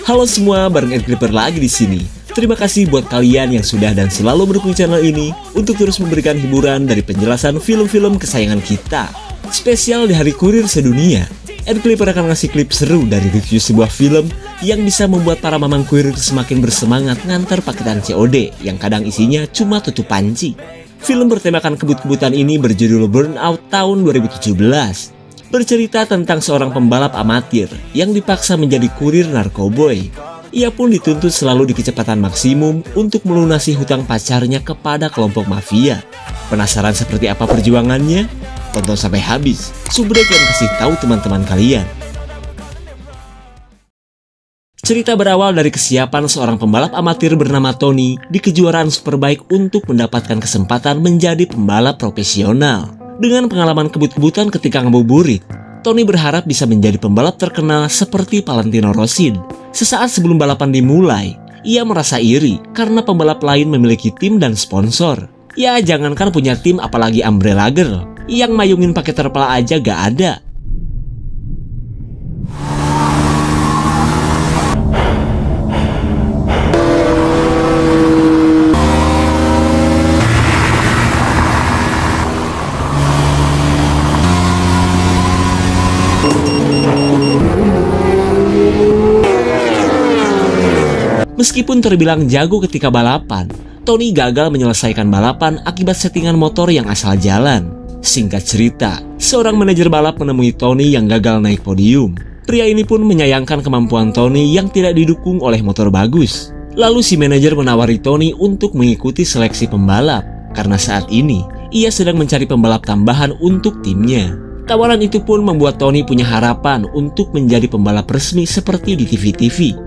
Halo semua, bareng Ed Clipper lagi di sini. Terima kasih buat kalian yang sudah dan selalu mendukung channel ini untuk terus memberikan hiburan dari penjelasan film-film kesayangan kita. Spesial di Hari Kurir Sedunia, Ed Clipper akan ngasih klip seru dari review sebuah film yang bisa membuat para mamang kurir semakin bersemangat ngantar paketan COD yang kadang isinya cuma tutup panci. Film bertemakan kebut-kebutan ini berjudul Burnout tahun 2017. Bercerita tentang seorang pembalap amatir yang dipaksa menjadi kurir narkoboy. Ia pun dituntut selalu di kecepatan maksimum untuk melunasi hutang pacarnya kepada kelompok mafia. Penasaran seperti apa perjuangannya? Tonton sampai habis, Subrek yang kasih tahu teman-teman kalian. Cerita berawal dari kesiapan seorang pembalap amatir bernama Tony di kejuaraan Superbike untuk mendapatkan kesempatan menjadi pembalap profesional. Dengan pengalaman kebut-kebutan ketika ngabuburit, Tony berharap bisa menjadi pembalap terkenal seperti Valentino Rossi. Sesaat sebelum balapan dimulai, ia merasa iri karena pembalap lain memiliki tim dan sponsor. Ya jangankan punya tim apalagi Umbrella Girl, yang mayungin pakai terpal aja gak ada. Meskipun terbilang jago ketika balapan, Tony gagal menyelesaikan balapan akibat settingan motor yang asal jalan. Singkat cerita, seorang manajer balap menemui Tony yang gagal naik podium. Pria ini pun menyayangkan kemampuan Tony yang tidak didukung oleh motor bagus. Lalu si manajer menawari Tony untuk mengikuti seleksi pembalap, karena saat ini ia sedang mencari pembalap tambahan untuk timnya. Tawaran itu pun membuat Tony punya harapan untuk menjadi pembalap resmi seperti di TV-TV.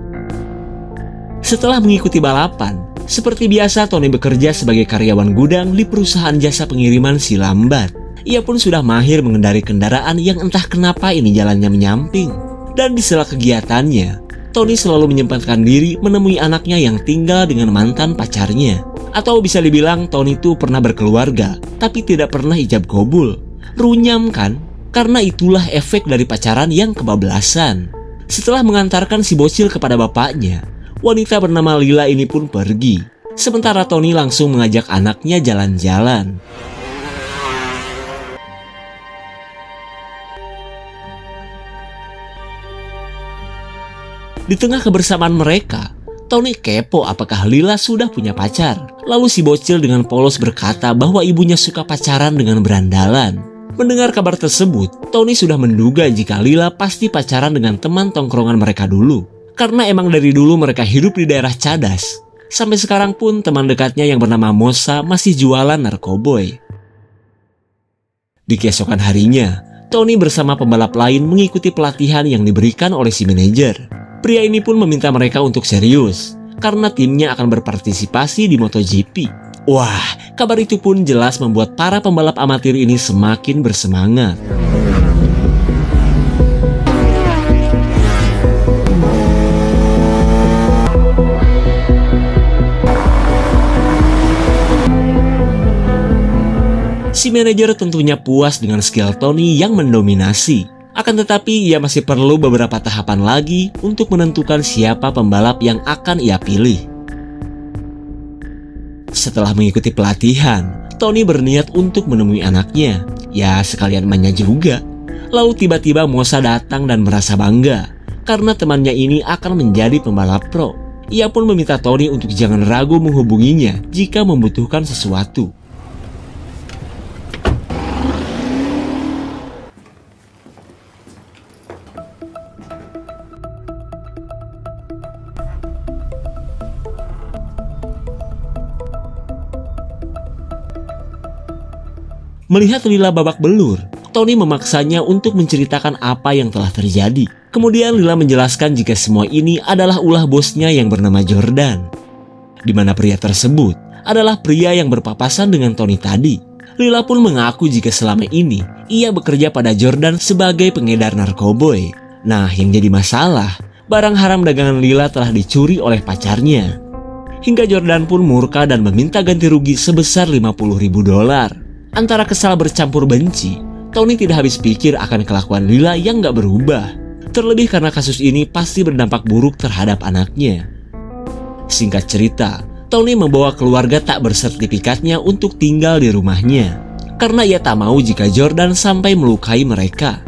Setelah mengikuti balapan, seperti biasa Tony bekerja sebagai karyawan gudang di perusahaan jasa pengiriman si lambat. Ia pun sudah mahir mengendari kendaraan yang entah kenapa ini jalannya menyamping. Dan di sela kegiatannya, Tony selalu menyempatkan diri menemui anaknya yang tinggal dengan mantan pacarnya. Atau bisa dibilang Tony tuh pernah berkeluarga, tapi tidak pernah ijab kabul. Runyam kan? Karena itulah efek dari pacaran yang kebablasan. Setelah mengantarkan si bocil kepada bapaknya, wanita bernama Lila ini pun pergi. Sementara Tony langsung mengajak anaknya jalan-jalan. Di tengah kebersamaan mereka, Tony kepo apakah Lila sudah punya pacar. Lalu si bocil dengan polos berkata bahwa ibunya suka pacaran dengan berandalan. Mendengar kabar tersebut, Tony sudah menduga jika Lila pasti pacaran dengan teman tongkrongan mereka dulu. Karena emang dari dulu mereka hidup di daerah Cadas. Sampai sekarang pun teman dekatnya yang bernama Mosa masih jualan narkoboy. Di keesokan harinya, Tony bersama pembalap lain mengikuti pelatihan yang diberikan oleh si manajer. Pria ini pun meminta mereka untuk serius, karena timnya akan berpartisipasi di MotoGP. Wah, kabar itu pun jelas membuat para pembalap amatir ini semakin bersemangat. Si manajer tentunya puas dengan skill Tony yang mendominasi. Akan tetapi ia masih perlu beberapa tahapan lagi untuk menentukan siapa pembalap yang akan ia pilih. Setelah mengikuti pelatihan, Tony berniat untuk menemui anaknya. Ya sekalian emaknya juga. Lalu tiba-tiba Mosa datang dan merasa bangga karena temannya ini akan menjadi pembalap pro. Ia pun meminta Tony untuk jangan ragu menghubunginya jika membutuhkan sesuatu. Melihat Lila babak belur, Tony memaksanya untuk menceritakan apa yang telah terjadi. Kemudian Lila menjelaskan jika semua ini adalah ulah bosnya yang bernama Jordan. Di mana pria tersebut adalah pria yang berpapasan dengan Tony tadi. Lila pun mengaku jika selama ini ia bekerja pada Jordan sebagai pengedar narkoboy. Nah, yang jadi masalah, barang haram dagangan Lila telah dicuri oleh pacarnya. Hingga Jordan pun murka dan meminta ganti rugi sebesar $50.000. Antara kesal bercampur benci, Tony tidak habis pikir akan kelakuan Lila yang gak berubah. Terlebih karena kasus ini pasti berdampak buruk terhadap anaknya. Singkat cerita, Tony membawa keluarga tak bersertifikatnya untuk tinggal di rumahnya, karena ia tak mau jika Jordan sampai melukai mereka.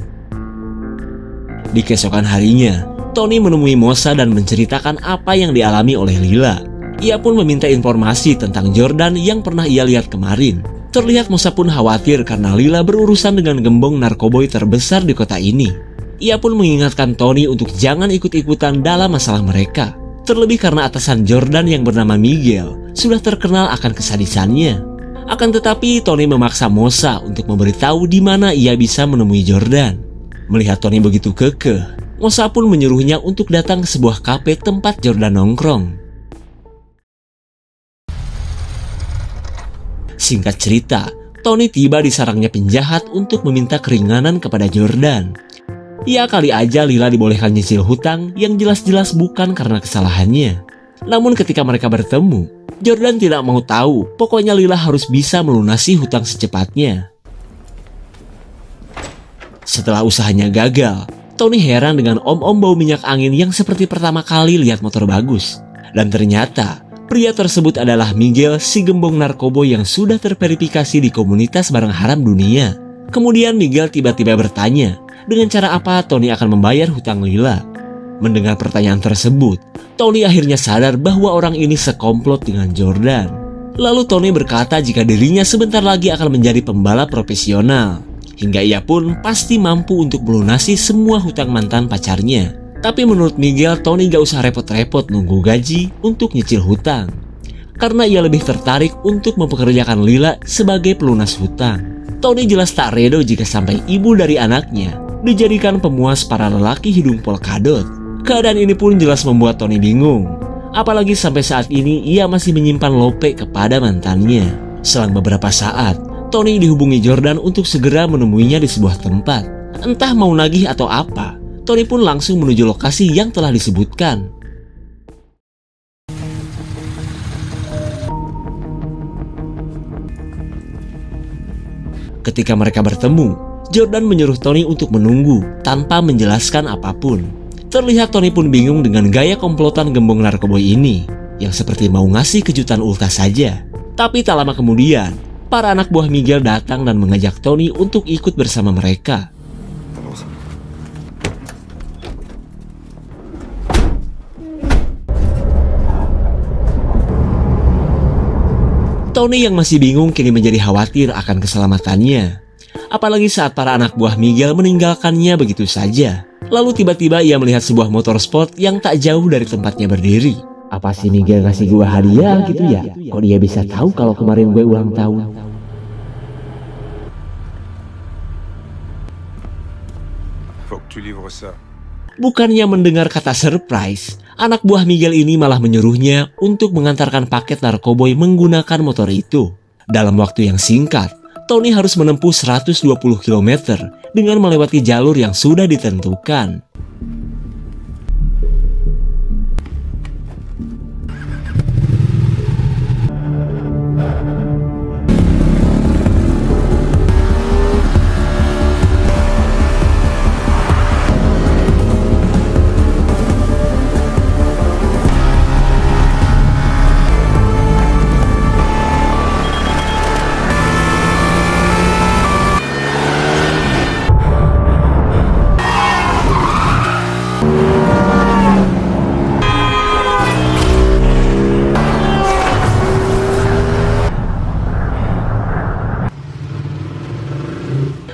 Di keesokan harinya, Tony menemui Mosa dan menceritakan apa yang dialami oleh Lila. Ia pun meminta informasi tentang Jordan yang pernah ia lihat kemarin. Terlihat Mosa pun khawatir karena Lila berurusan dengan gembong narkoboy terbesar di kota ini. Ia pun mengingatkan Tony untuk jangan ikut-ikutan dalam masalah mereka. Terlebih karena atasan Jordan yang bernama Miguel sudah terkenal akan kesadisannya. Akan tetapi Tony memaksa Mosa untuk memberitahu di mana ia bisa menemui Jordan. Melihat Tony begitu kekeh, Mosa pun menyuruhnya untuk datang ke sebuah kafe tempat Jordan nongkrong. Singkat cerita, Tony tiba di sarangnya penjahat untuk meminta keringanan kepada Jordan. Ya kali aja Lila dibolehkan nyicil hutang yang jelas-jelas bukan karena kesalahannya. Namun ketika mereka bertemu, Jordan tidak mau tahu, pokoknya Lila harus bisa melunasi hutang secepatnya. Setelah usahanya gagal, Tony heran dengan om-om bau minyak angin yang seperti pertama kali lihat motor bagus. Dan ternyata, pria tersebut adalah Miguel, si gembong narkoba yang sudah terverifikasi di komunitas barang haram dunia. Kemudian Miguel tiba-tiba bertanya, dengan cara apa Tony akan membayar hutang Lila. Mendengar pertanyaan tersebut, Tony akhirnya sadar bahwa orang ini sekomplot dengan Jordan. Lalu Tony berkata jika dirinya sebentar lagi akan menjadi pembalap profesional. Hingga ia pun pasti mampu untuk melunasi semua hutang mantan pacarnya. Tapi menurut Miguel, Tony gak usah repot-repot nunggu gaji untuk nyicil hutang. Karena ia lebih tertarik untuk mempekerjakan Lila sebagai pelunas hutang. Tony jelas tak redo jika sampai ibu dari anaknya dijadikan pemuas para lelaki hidung polkadot. Keadaan ini pun jelas membuat Tony bingung. Apalagi sampai saat ini ia masih menyimpan lope kepada mantannya. Selang beberapa saat, Tony dihubungi Jordan untuk segera menemuinya di sebuah tempat. Entah mau nagih atau apa, Tony pun langsung menuju lokasi yang telah disebutkan. Ketika mereka bertemu, Jordan menyuruh Tony untuk menunggu tanpa menjelaskan apapun. Terlihat Tony pun bingung dengan gaya komplotan gembong narkoboy ini, yang seperti mau ngasih kejutan ulta saja. Tapi tak lama kemudian, para anak buah Miguel datang dan mengajak Tony untuk ikut bersama mereka. Tony yang masih bingung kini menjadi khawatir akan keselamatannya. Apalagi saat para anak buah Miguel meninggalkannya begitu saja. Lalu tiba-tiba ia melihat sebuah motor sport yang tak jauh dari tempatnya berdiri. Apa si Miguel ngasih gue hadiah gitu ya? Kok dia bisa tahu kalau kemarin gue ulang tahun? Bukannya mendengar kata surprise, anak buah Miguel ini malah menyuruhnya untuk mengantarkan paket narkoboy menggunakan motor itu. Dalam waktu yang singkat, Tony harus menempuh 120 km dengan melewati jalur yang sudah ditentukan.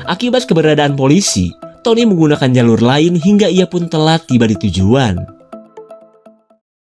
Akibat keberadaan polisi, Tony menggunakan jalur lain hingga ia pun telat tiba di tujuan.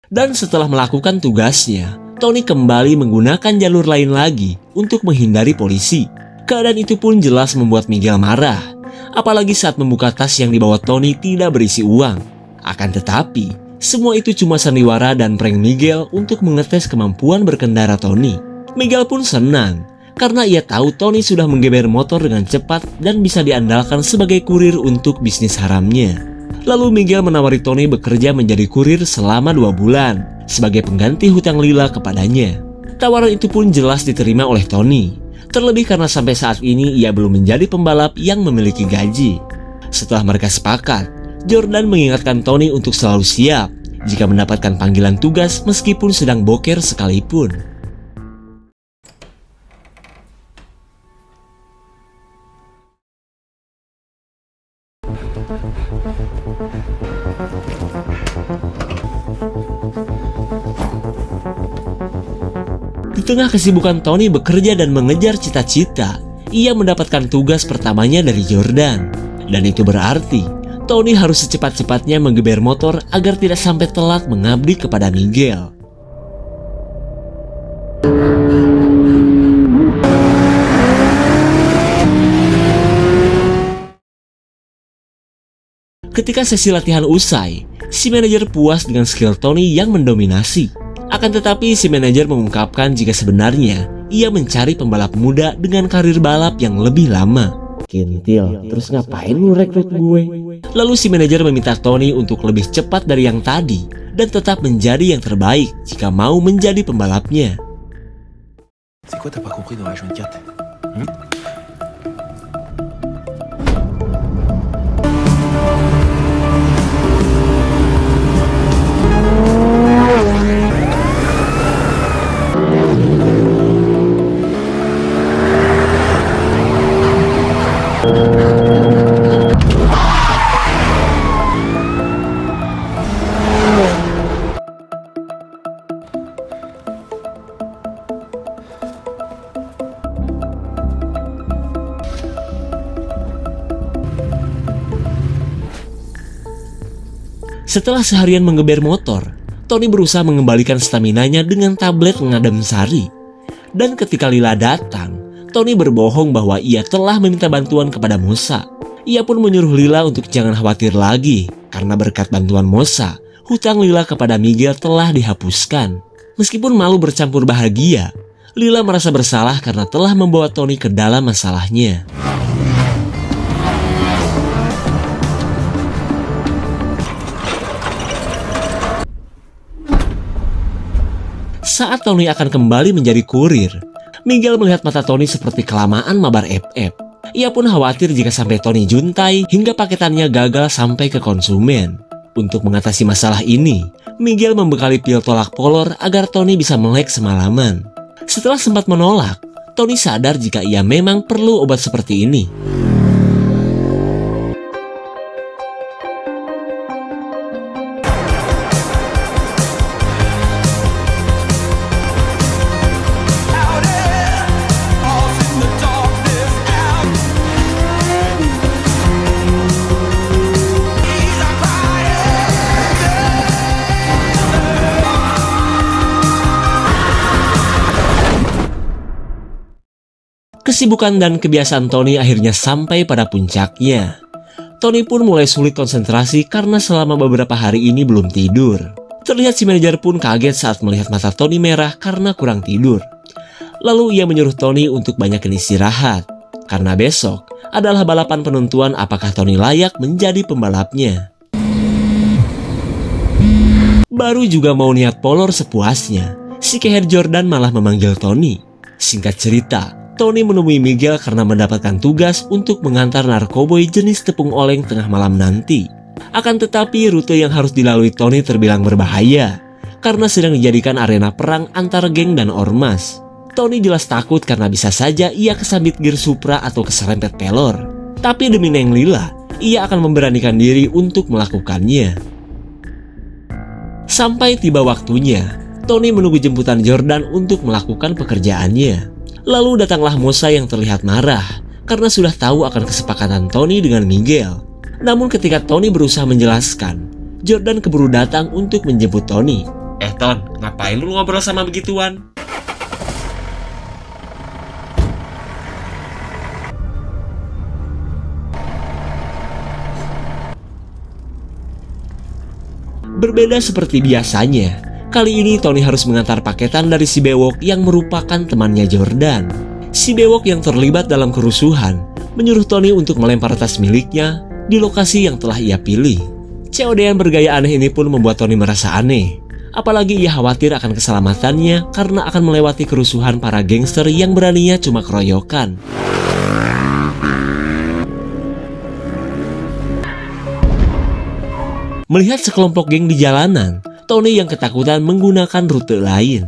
Dan setelah melakukan tugasnya, Tony kembali menggunakan jalur lain lagi untuk menghindari polisi. Keadaan itu pun jelas membuat Miguel marah, apalagi saat membuka tas yang dibawa Tony tidak berisi uang. Akan tetapi, semua itu cuma sandiwara dan prank Miguel untuk mengetes kemampuan berkendara Tony. Miguel pun senang, karena ia tahu Tony sudah menggeber motor dengan cepat dan bisa diandalkan sebagai kurir untuk bisnis haramnya. Lalu Miguel menawari Tony bekerja menjadi kurir selama 2 bulan sebagai pengganti hutang Lila kepadanya. Tawaran itu pun jelas diterima oleh Tony, terlebih karena sampai saat ini ia belum menjadi pembalap yang memiliki gaji. Setelah mereka sepakat, Jordan mengingatkan Tony untuk selalu siap jika mendapatkan panggilan tugas meskipun sedang boker sekalipun. Di tengah kesibukan Tony bekerja dan mengejar cita-cita, ia mendapatkan tugas pertamanya dari Jordan. Dan itu berarti Tony harus secepat-cepatnya menggeber motor agar tidak sampai telat mengabdi kepada Miguel. Ketika sesi latihan usai, si manajer puas dengan skill Tony yang mendominasi. Akan tetapi si manajer mengungkapkan jika sebenarnya ia mencari pembalap muda dengan karir balap yang lebih lama. Kintil, terus ngapain lu rekrut gue? Lalu si manajer meminta Tony untuk lebih cepat dari yang tadi dan tetap menjadi yang terbaik jika mau menjadi pembalapnya. C'est quoi t'as pas compris dans H24? Setelah seharian menggeber motor, Tony berusaha mengembalikan staminanya dengan tablet mengadem sari. Dan ketika Lila datang, Tony berbohong bahwa ia telah meminta bantuan kepada Mosa. Ia pun menyuruh Lila untuk jangan khawatir lagi, karena berkat bantuan Mosa, hutang Lila kepada Miguel telah dihapuskan. Meskipun malu bercampur bahagia, Lila merasa bersalah karena telah membawa Tony ke dalam masalahnya. Saat Tony akan kembali menjadi kurir, Miguel melihat mata Tony seperti kelamaan mabar FF. Ia pun khawatir jika sampai Tony juntai hingga paketannya gagal sampai ke konsumen. Untuk mengatasi masalah ini, Miguel membekali pil tolak polor agar Tony bisa melek semalaman. Setelah sempat menolak, Tony sadar jika ia memang perlu obat seperti ini. Kesibukan dan kebiasaan Tony akhirnya sampai pada puncaknya. Tony pun mulai sulit konsentrasi karena selama beberapa hari ini belum tidur. Terlihat si manajer pun kaget saat melihat mata Tony merah karena kurang tidur. Lalu ia menyuruh Tony untuk banyakin istirahat, karena besok adalah balapan penentuan apakah Tony layak menjadi pembalapnya. Baru juga mau niat polor sepuasnya, si keher Jordan malah memanggil Tony. Singkat cerita, Tony menemui Miguel karena mendapatkan tugas untuk mengantar narkoboy jenis tepung oleng tengah malam nanti. Akan tetapi rute yang harus dilalui Tony terbilang berbahaya karena sedang dijadikan arena perang antar geng dan ormas. Tony jelas takut karena bisa saja ia kesambit gear Supra atau keserempet pelor. Tapi demi Neng Lila, ia akan memberanikan diri untuk melakukannya. Sampai tiba waktunya, Tony menunggu jemputan Jordan untuk melakukan pekerjaannya. Lalu datanglah Mosa yang terlihat marah karena sudah tahu akan kesepakatan Tony dengan Miguel. Namun ketika Tony berusaha menjelaskan, Jordan keburu datang untuk menjemput Tony. Ton, ngapain lu ngobrol sama begituan? Berbeda seperti biasanya, kali ini Tony harus mengantar paketan dari si bewok yang merupakan temannya Jordan. Si bewok yang terlibat dalam kerusuhan menyuruh Tony untuk melempar tas miliknya di lokasi yang telah ia pilih. COD-an bergaya aneh ini pun membuat Tony merasa aneh. Apalagi ia khawatir akan keselamatannya karena akan melewati kerusuhan para gangster yang beraninya cuma keroyokan. Melihat sekelompok geng di jalanan, Tony yang ketakutan menggunakan rute lain.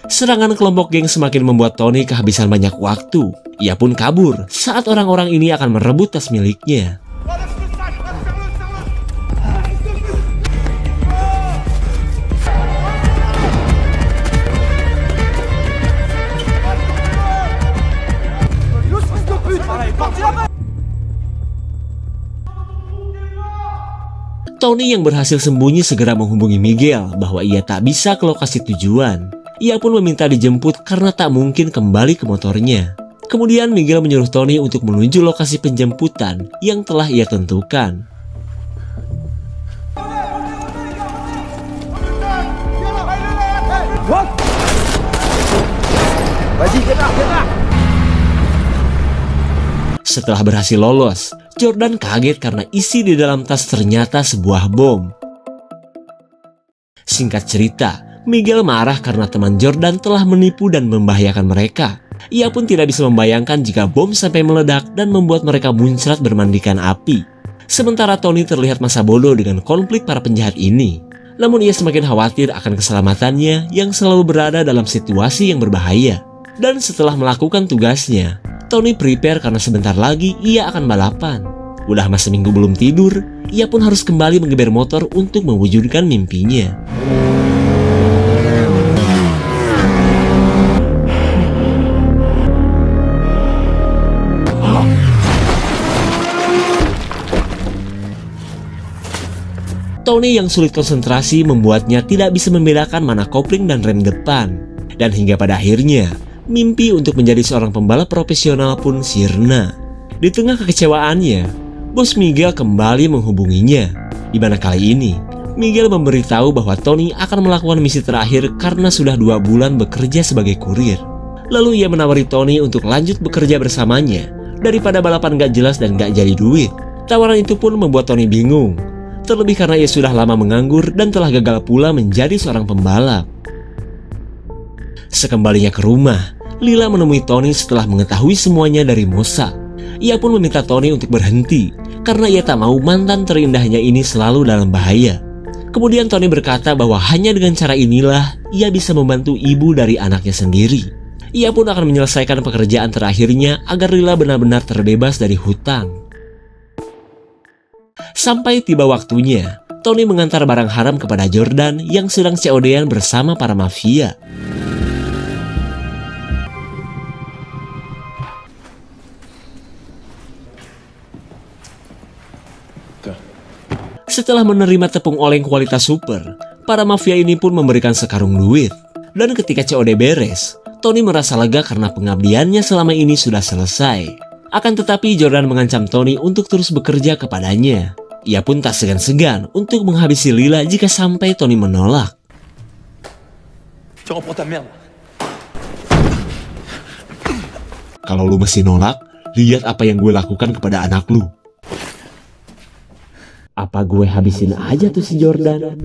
Serangan kelompok geng semakin membuat Tony kehabisan banyak waktu. Ia pun kabur saat orang-orang ini akan merebut tas miliknya. Tony yang berhasil sembunyi segera menghubungi Miguel bahwa ia tak bisa ke lokasi tujuan. Ia pun meminta dijemput karena tak mungkin kembali ke motornya. Kemudian Miguel menyuruh Tony untuk menuju lokasi penjemputan yang telah ia tentukan. Setelah berhasil lolos, Jordan kaget karena isi di dalam tas ternyata sebuah bom. Singkat cerita, Miguel marah karena teman Jordan telah menipu dan membahayakan mereka. Ia pun tidak bisa membayangkan jika bom sampai meledak dan membuat mereka muncrat bermandikan api. Sementara Tony terlihat masa bodoh dengan konflik para penjahat ini. Namun ia semakin khawatir akan keselamatannya yang selalu berada dalam situasi yang berbahaya. Dan setelah melakukan tugasnya, Tony prepare karena sebentar lagi ia akan balapan. Udah masa seminggu belum tidur, ia pun harus kembali menggeber motor untuk mewujudkan mimpinya. Tony yang sulit konsentrasi membuatnya tidak bisa membedakan mana kopling dan rem depan. Dan hingga pada akhirnya, mimpi untuk menjadi seorang pembalap profesional pun sirna. Di tengah kekecewaannya, bos Miguel kembali menghubunginya. Di mana kali ini, Miguel memberitahu bahwa Tony akan melakukan misi terakhir karena sudah 2 bulan bekerja sebagai kurir. Lalu ia menawari Tony untuk lanjut bekerja bersamanya daripada balapan gak jelas dan gak jadi duit. Tawaran itu pun membuat Tony bingung. Terlebih karena ia sudah lama menganggur dan telah gagal pula menjadi seorang pembalap. Sekembalinya ke rumah, Lila menemui Tony setelah mengetahui semuanya dari Mosa. Ia pun meminta Tony untuk berhenti karena ia tak mau mantan terindahnya ini selalu dalam bahaya. Kemudian Tony berkata bahwa hanya dengan cara inilah ia bisa membantu ibu dari anaknya sendiri. Ia pun akan menyelesaikan pekerjaan terakhirnya agar Lila benar-benar terbebas dari hutang. Sampai tiba waktunya, Tony mengantar barang haram kepada Jordan yang sedang COD-an bersama para mafia. Setelah menerima tepung oleng kualitas super, para mafia ini pun memberikan sekarung duit. Dan ketika COD beres, Tony merasa lega karena pengabdiannya selama ini sudah selesai. Akan tetapi Jordan mengancam Tony untuk terus bekerja kepadanya. Ia pun tak segan-segan untuk menghabisi Lila jika sampai Tony menolak. Kalau lu masih nolak, lihat apa yang gue lakukan kepada anak lu. Apa gue habisin aja tuh si Jordan?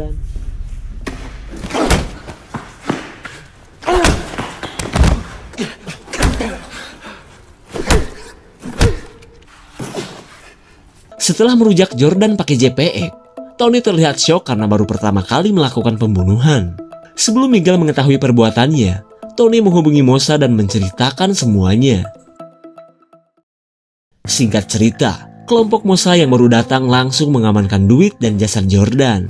Setelah merujak Jordan pakai JPX, Tony terlihat syok karena baru pertama kali melakukan pembunuhan. Sebelum Miguel mengetahui perbuatannya, Tony menghubungi Mosa dan menceritakan semuanya. Singkat cerita, kelompok Mosa yang baru datang langsung mengamankan duit dan jasad Jordan.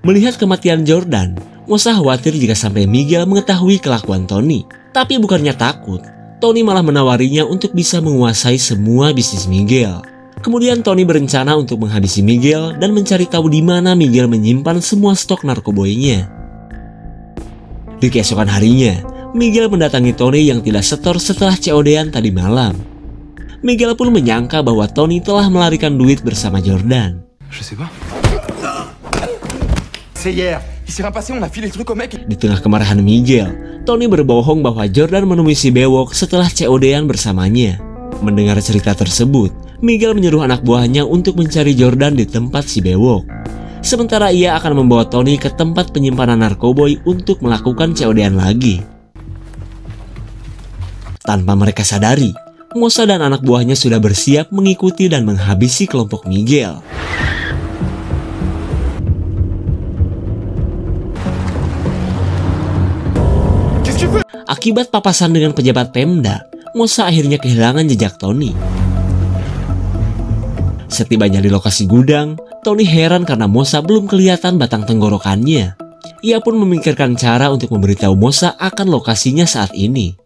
Melihat kematian Jordan, Mosa khawatir jika sampai Miguel mengetahui kelakuan Tony. Tapi bukannya takut, Tony malah menawarinya untuk bisa menguasai semua bisnis Miguel. Kemudian Tony berencana untuk menghabisi Miguel dan mencari tahu di mana Miguel menyimpan semua stok narkoboynya. Di keesokan harinya, Miguel mendatangi Tony yang tidak setor setelah COD-an tadi malam. Miguel pun menyangka bahwa Tony telah melarikan duit bersama Jordan. Di tengah kemarahan Miguel, Tony berbohong bahwa Jordan menemui si bewok setelah COD-an bersamanya. Mendengar cerita tersebut, Miguel menyuruh anak buahnya untuk mencari Jordan di tempat si bewok. Sementara ia akan membawa Tony ke tempat penyimpanan narkoboy untuk melakukan COD-an lagi. Tanpa mereka sadari, Mosa dan anak buahnya sudah bersiap mengikuti dan menghabisi kelompok Miguel. Akibat papasan dengan pejabat Pemda, Mosa akhirnya kehilangan jejak Tony. Setibanya di lokasi gudang, Tony heran karena Mosa belum kelihatan batang tenggorokannya. Ia pun memikirkan cara untuk memberitahu Mosa akan lokasinya saat ini.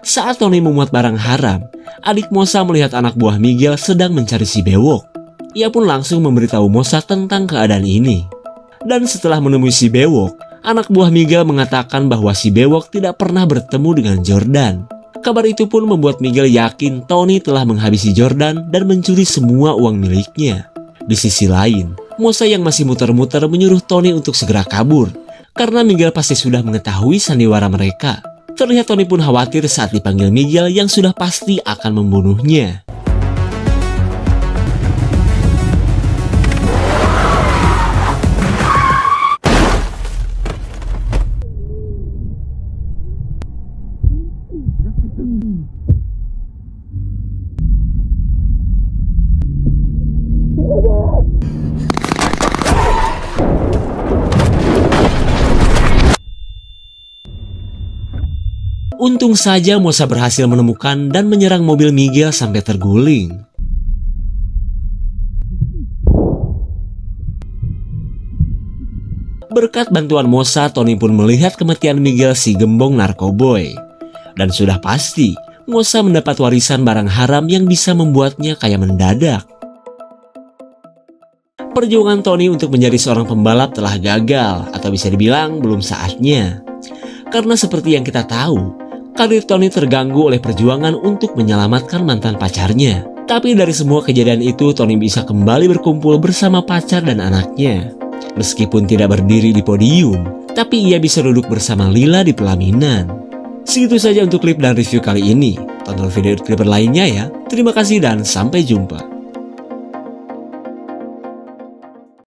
Saat Tony memuat barang haram, adik Mosa melihat anak buah Miguel sedang mencari si bewok. Ia pun langsung memberitahu Mosa tentang keadaan ini. Dan setelah menemui si bewok, anak buah Miguel mengatakan bahwa si bewok tidak pernah bertemu dengan Jordan. Kabar itu pun membuat Miguel yakin Tony telah menghabisi Jordan dan mencuri semua uang miliknya. Di sisi lain, Mosa yang masih muter-muter menyuruh Tony untuk segera kabur, karena Miguel pasti sudah mengetahui sandiwara mereka. Terlihat Tony pun khawatir saat dipanggil Miguel yang sudah pasti akan membunuhnya. Untung saja Mosa berhasil menemukan dan menyerang mobil Miguel sampai terguling. Berkat bantuan Mosa, Tony pun melihat kematian Miguel si gembong narkoboy. Dan sudah pasti, Mosa mendapat warisan barang haram yang bisa membuatnya kaya mendadak. Perjuangan Tony untuk menjadi seorang pembalap telah gagal, atau bisa dibilang belum saatnya. Karena seperti yang kita tahu, karir Tony terganggu oleh perjuangan untuk menyelamatkan mantan pacarnya. Tapi dari semua kejadian itu, Tony bisa kembali berkumpul bersama pacar dan anaknya. Meskipun tidak berdiri di podium, tapi ia bisa duduk bersama Lila di pelaminan. Segitu saja untuk klip dan review kali ini. Tonton video klip lainnya ya. Terima kasih dan sampai jumpa.